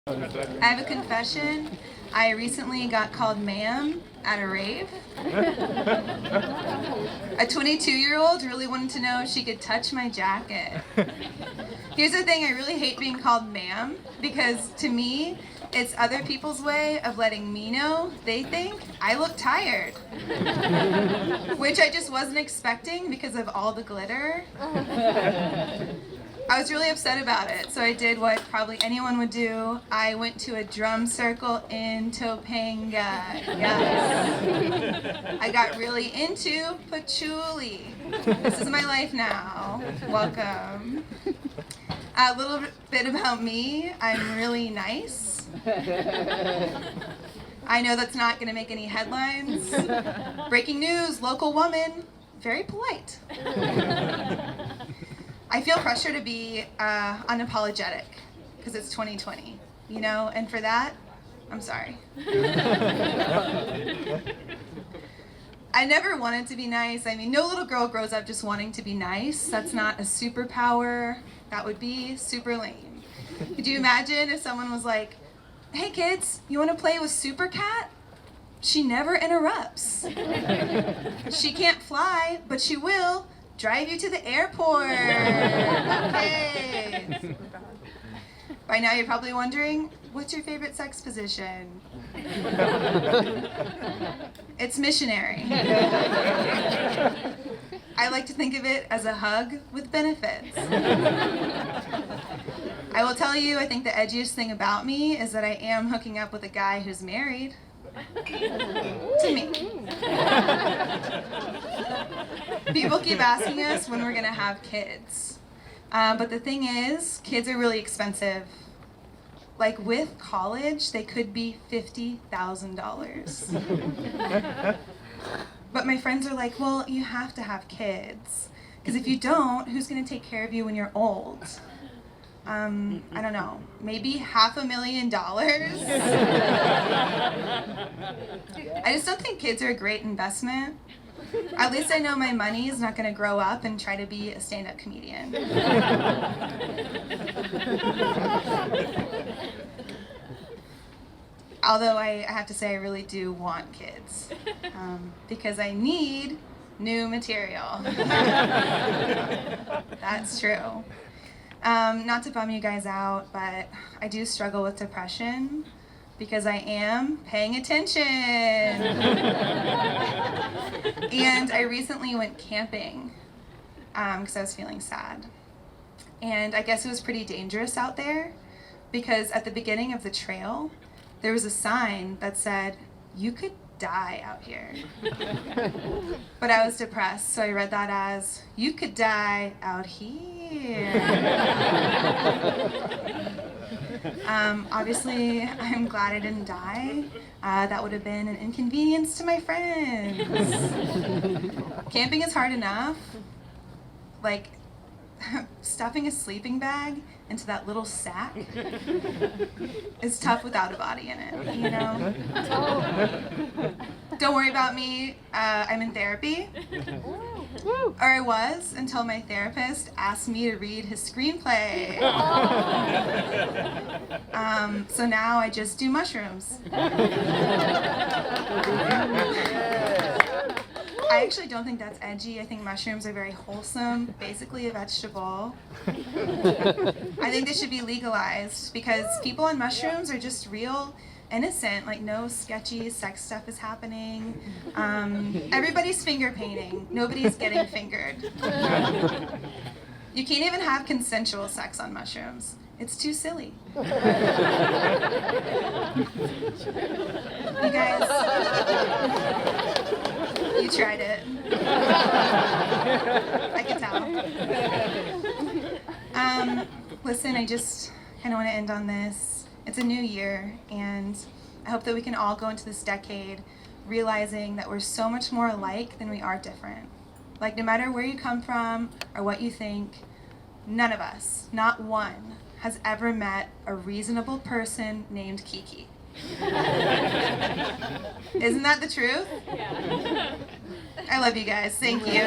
I have a confession. I recently got called ma'am at a rave. A 22-year-old really wanted to know if she could touch my jacket. Here's the thing, I really hate being called ma'am because to me, it's other people's way of letting me know they think I look tired. Which I just wasn't expecting because of all the glitter. I was really upset about it, so I did what probably anyone would do. I went to a drum circle in Topanga. Yes. I got really into patchouli. This is my life now. Welcome. A little bit about me. I'm really nice. I know that's not going to make any headlines. Breaking news, local woman, very polite. I feel pressure to be unapologetic because it's 2020, you know, and for that, I'm sorry. I never wanted to be nice. I mean, no little girl grows up just wanting to be nice. That's not a superpower. That would be super lame. Could you imagine if someone was like, hey kids, you want to play with Super Cat? She never interrupts. She can't fly, but she will drive you to the airport. Okay. By now you're probably wondering, what's your favorite sex position? It's missionary. I like to think of it as a hug with benefits. I will tell you, I think the edgiest thing about me is that I am hooking up with a guy who's married. To me. People keep asking us when we're going to have kids. But the thing is, kids are really expensive. Like with college, they could be $50,000. But my friends are like, well, you have to have kids. Because if you don't, who's going to take care of you when you're old? I don't know, maybe $500,000? I just don't think kids are a great investment. At least I know my money is not going to grow up and try to be a stand-up comedian. Although I have to say I really do want kids, because I need new material. That's true. Not to bum you guys out, but I do struggle with depression because I am paying attention. And I recently went camping because I was feeling sad. And I guess it was pretty dangerous out there because at the beginning of the trail, there was a sign that said, you could die out here. But I was depressed, so I read that as, you could die out here. Obviously, I'm glad I didn't die. That would have been an inconvenience to my friends. Camping is hard enough. Like, stuffing a sleeping bag into that little sack is tough without a body in it, you know? Don't worry about me, I'm in therapy. Or I was until my therapist asked me to read his screenplay. So now I just do mushrooms. I actually don't think that's edgy. I think mushrooms are very wholesome, basically a vegetable. I think they should be legalized because people on mushrooms are just real innocent, like no sketchy sex stuff is happening. Everybody's finger painting. Nobody's getting fingered. You can't even have consensual sex on mushrooms. It's too silly. You guys, you tried it. I can tell. Listen, I just kind of want to end on this. It's a new year, and I hope that we can all go into this decade realizing that we're so much more alike than we are different. Like, no matter where you come from or what you think, none of us, not one, has ever met a reasonable person named Kiki. Isn't that the truth? Yeah. I love you guys. Thank you.